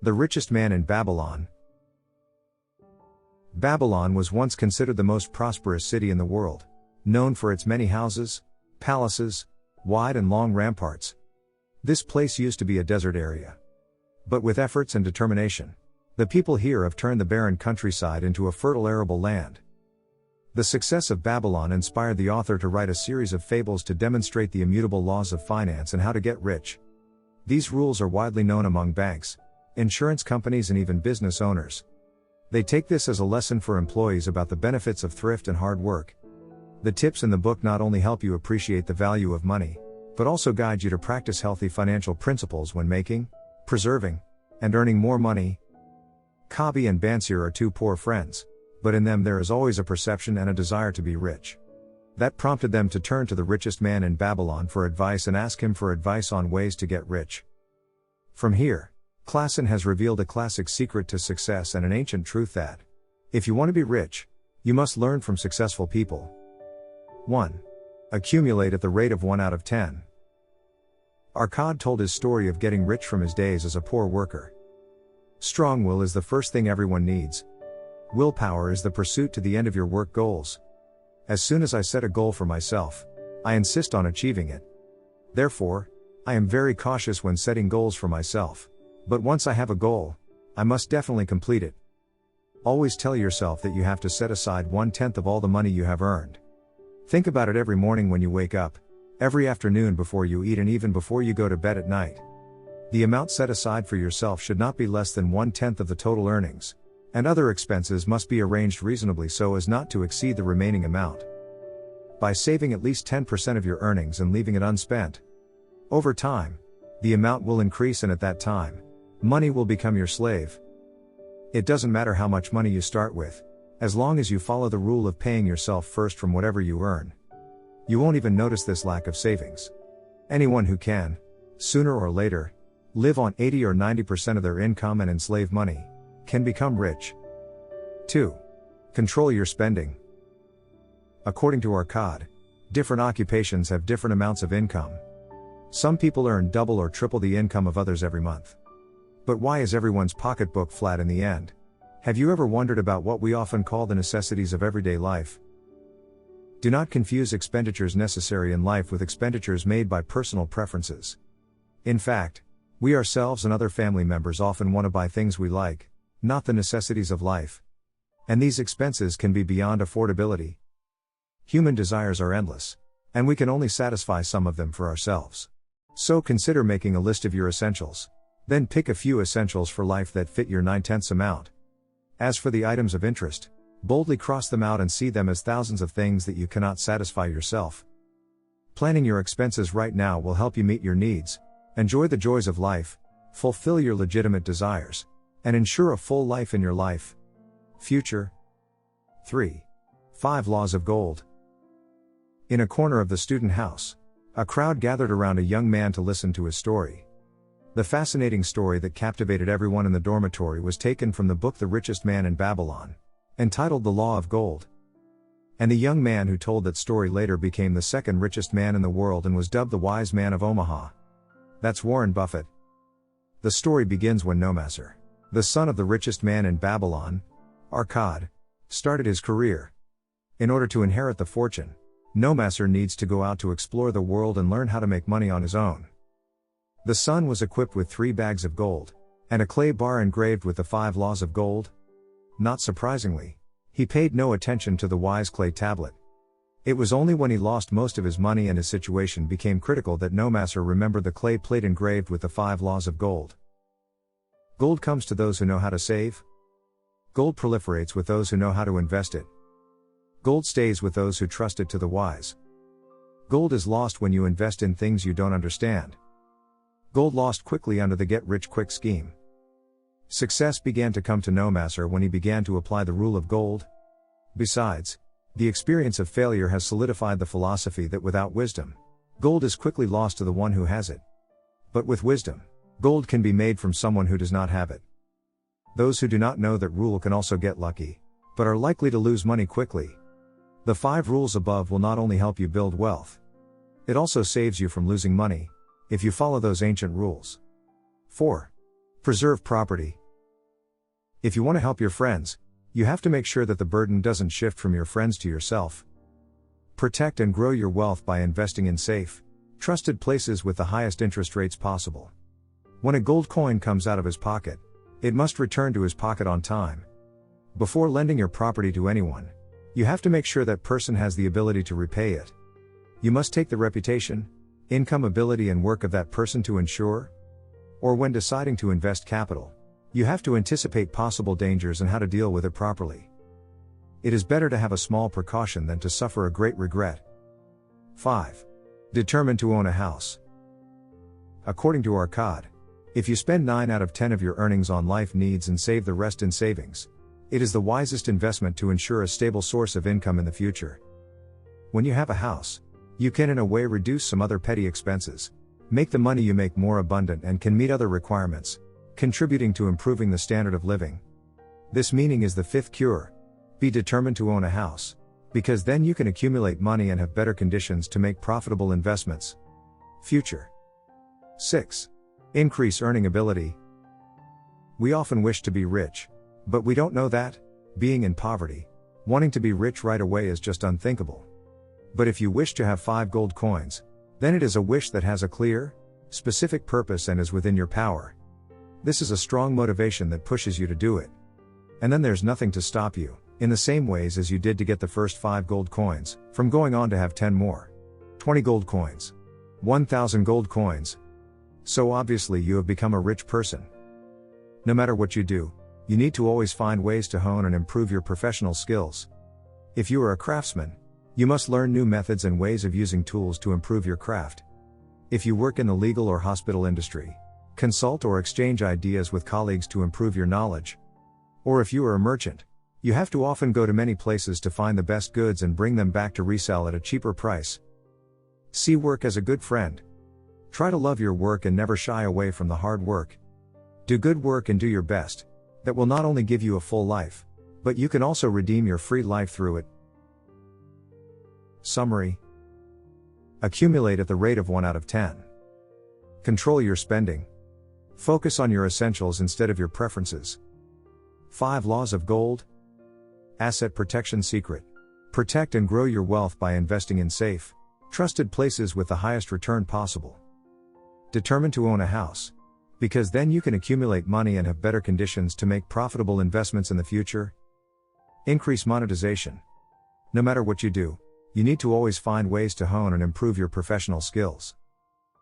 The Richest Man in Babylon. Babylon was once considered the most prosperous city in the world, known for its many houses, palaces, wide and long ramparts. This place used to be a desert area. But with efforts and determination, the people here have turned the barren countryside into a fertile arable land. The success of Babylon inspired the author to write a series of fables to demonstrate the immutable laws of finance and how to get rich. These rules are widely known among banks, insurance companies and even business owners. They take this as a lesson for employees about the benefits of thrift and hard work. The tips in the book not only help you appreciate the value of money, but also guide you to practice healthy financial principles when making, preserving, and earning more money. Kabi and Bansir are two poor friends, but in them there is always a perception and a desire to be rich. That prompted them to turn to the richest man in Babylon for advice and ask him for advice on ways to get rich. From here, Clason has revealed a classic secret to success and an ancient truth that, if you want to be rich, you must learn from successful people. 1. Accumulate at the rate of 1 out of 10. Arcad told his story of getting rich from his days as a poor worker. Strong will is the first thing everyone needs. Willpower is the pursuit to the end of your work goals. As soon as I set a goal for myself, I insist on achieving it. Therefore, I am very cautious when setting goals for myself. But once I have a goal, I must definitely complete it. Always tell yourself that you have to set aside 1/10 of all the money you have earned. Think about it every morning when you wake up, every afternoon before you eat and even before you go to bed at night. The amount set aside for yourself should not be less than 1/10 of the total earnings, and other expenses must be arranged reasonably so as not to exceed the remaining amount. By saving at least 10% of your earnings and leaving it unspent, over time, the amount will increase and at that time, money will become your slave. It doesn't matter how much money you start with, as long as you follow the rule of paying yourself first from whatever you earn. You won't even notice this lack of savings. Anyone who can, sooner or later, live on 80 or 90% of their income and enslave money, can become rich. 2. Control your spending. According to Arcad, different occupations have different amounts of income. Some people earn double or triple the income of others every month. But why is everyone's pocketbook flat in the end? Have you ever wondered about what we often call the necessities of everyday life? Do not confuse expenditures necessary in life with expenditures made by personal preferences. In fact, we ourselves and other family members often want to buy things we like, not the necessities of life. And these expenses can be beyond affordability. Human desires are endless, and we can only satisfy some of them for ourselves. So consider making a list of your essentials. Then pick a few essentials for life that fit your 9/10 amount. As for the items of interest, boldly cross them out and see them as thousands of things that you cannot satisfy yourself. Planning your expenses right now will help you meet your needs, enjoy the joys of life, fulfill your legitimate desires, and ensure a full life in your life. Future. 3. 5 Laws of Gold. In a corner of the student house, a crowd gathered around a young man to listen to his story. The fascinating story that captivated everyone in the dormitory was taken from the book The Richest Man in Babylon, entitled The Law of Gold. And the young man who told that story later became the second richest man in the world and was dubbed the Wise Man of Omaha. That's Warren Buffett. The story begins when Nomasser, the son of the richest man in Babylon, Arcad, started his career. In order to inherit the fortune, Nomasser needs to go out to explore the world and learn how to make money on his own. The son was equipped with 3 bags of gold, and a clay bar engraved with the 5 laws of gold. Not surprisingly, he paid no attention to the wise clay tablet. It was only when he lost most of his money and his situation became critical that Nomasser remembered the clay plate engraved with the 5 laws of gold. Gold comes to those who know how to save. Gold proliferates with those who know how to invest it. Gold stays with those who trust it to the wise. Gold is lost when you invest in things you don't understand. Gold lost quickly under the get-rich-quick scheme. Success began to come to Nomasser when he began to apply the rule of gold. Besides, the experience of failure has solidified the philosophy that without wisdom, gold is quickly lost to the one who has it. But with wisdom, gold can be made from someone who does not have it. Those who do not know that rule can also get lucky, but are likely to lose money quickly. The 5 rules above will not only help you build wealth, it also saves you from losing money, if you follow those ancient rules. 4. Preserve property. If you want to help your friends, you have to make sure that the burden doesn't shift from your friends to yourself. Protect and grow your wealth by investing in safe, trusted places with the highest interest rates possible. When a gold coin comes out of his pocket, it must return to his pocket on time. Before lending your property to anyone, you have to make sure that person has the ability to repay it. You must take the reputation, income, ability and work of that person to ensure. Or when deciding to invest capital, you have to anticipate possible dangers and how to deal with it properly. It is better to have a small precaution than to suffer a great regret. 5. Determined to own a house. According to Arcad, if you spend 9 out of 10 of your earnings on life needs and save the rest in savings, it is the wisest investment to ensure a stable source of income in the future. When you have a house, you can in a way reduce some other petty expenses, make the money you make more abundant and can meet other requirements, contributing to improving the standard of living. This meaning is the 5th cure. Be determined to own a house, because then you can accumulate money and have better conditions to make profitable investments. Future. 6. Increase earning ability. We often wish to be rich, but we don't know that, being in poverty, wanting to be rich right away is just unthinkable. But if you wish to have 5 gold coins, then it is a wish that has a clear, specific purpose and is within your power. This is a strong motivation that pushes you to do it. And then there's nothing to stop you, in the same ways as you did to get the first 5 gold coins, from going on to have 10 more. 20 gold coins. 1,000 gold coins. So obviously you have become a rich person. No matter what you do, you need to always find ways to hone and improve your professional skills. If you are a craftsman, you must learn new methods and ways of using tools to improve your craft. If you work in the legal or hospital industry, consult or exchange ideas with colleagues to improve your knowledge. Or if you are a merchant, you have to often go to many places to find the best goods and bring them back to resell at a cheaper price. See work as a good friend. Try to love your work and never shy away from the hard work. Do good work and do your best. That will not only give you a full life, but you can also redeem your free life through it. Summary. Accumulate at the rate of 1 out of 10. Control your spending. Focus on your essentials instead of your preferences. 5 laws of gold. Asset protection secret. Protect and grow your wealth by investing in safe, trusted places with the highest return possible. Determined to own a house, because then you can accumulate money and have better conditions to make profitable investments in the future. Increase monetization. No matter what you do, you need to always find ways to hone and improve your professional skills.